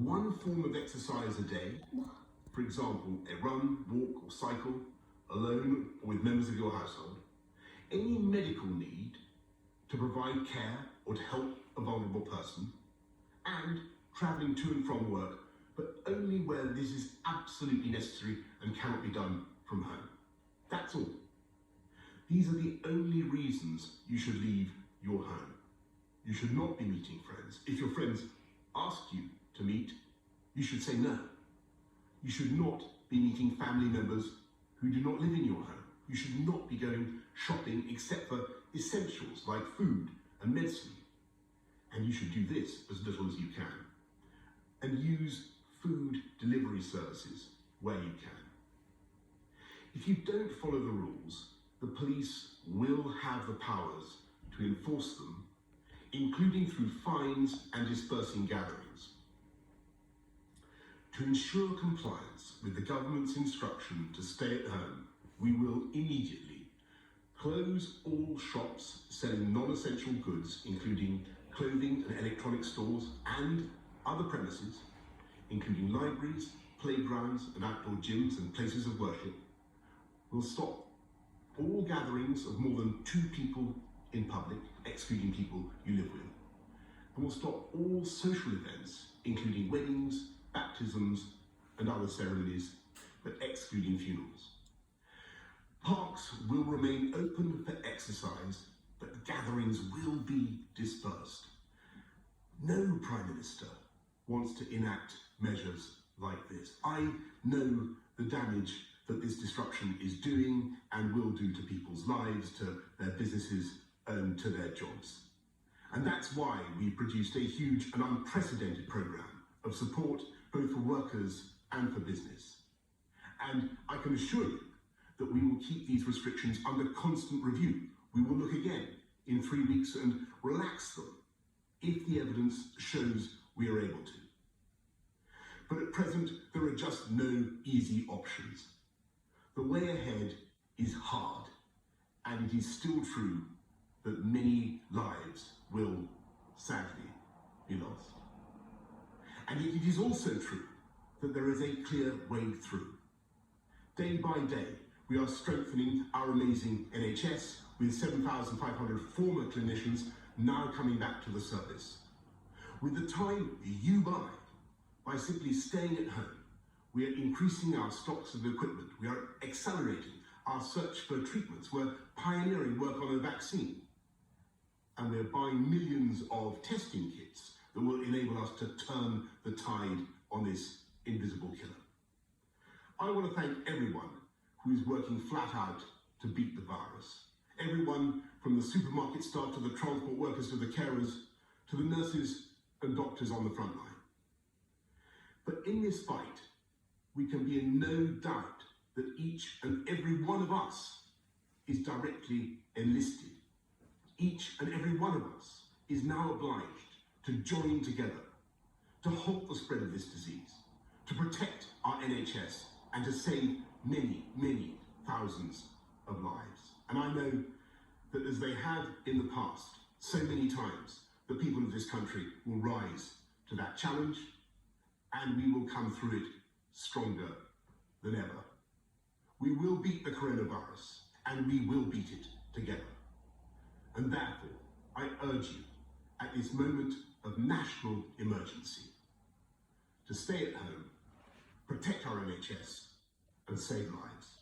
one form of exercise a day, for example, a run, walk or cycle, alone or with members of your household, any medical need to provide care or to help a vulnerable person, and travelling to and from work, but only where this is absolutely necessary and cannot be done from home. That's all. These are the only reasons you should leave your home. You should not be meeting friends. If your friends ask you to meet, you should say no. You should not be meeting family members who do not live in your home. You should not be going shopping except for essentials like food and medicine. And you should do this as little as you can. And use food delivery services where you can. If you don't follow the rules, the police will have the powers to enforce them, including through fines and dispersing gatherings. To ensure compliance with the government's instruction to stay at home, we will immediately close all shops selling non-essential goods, including clothing and electronic stores, and other premises, including libraries, playgrounds and outdoor gyms and places of worship. We'll stop all gatherings of more than 2 people in public, excluding people you live with. And we'll stop all social events, including weddings, baptisms and other ceremonies, but excluding funerals. Parks will remain open for exercise, but gatherings will be dispersed. No Prime Minister wants to enact measures like this. I know the damage that this disruption is doing and will do to people's lives, to their businesses and to their jobs. And that's why we produced a huge and unprecedented programme of support both for workers and for business. And I can assure you that we will keep these restrictions under constant review. We will look again in 3 weeks and relax them if the evidence shows we are able to. But at present, there are just no easy options. The way ahead is hard, and it is still true that many lives will, sadly, be lost. And yet it is also true that there is a clear way through. Day by day, we are strengthening our amazing NHS with 7,500 former clinicians now coming back to the service. With the time you buy by simply staying at home, we are increasing our stocks of equipment. We are accelerating our search for treatments. We're pioneering work on a vaccine. And we're buying millions of testing kits that will enable us to turn the tide on this invisible killer. I want to thank everyone who is working flat out to beat the virus. Everyone from the supermarket staff to the transport workers to the carers to the nurses and doctors on the front line. But in this fight, we can be in no doubt that each and every one of us is directly enlisted. Each and every one of us is now obliged to join together to halt the spread of this disease, to protect our NHS and to save many, many thousands of lives. And I know that as they have in the past, so many times, the people of this country will rise to that challenge and we will come through it stronger than ever. We will beat the coronavirus and we will beat it together. And therefore, I urge you at this moment of national emergency to stay at home, protect our NHS and save lives.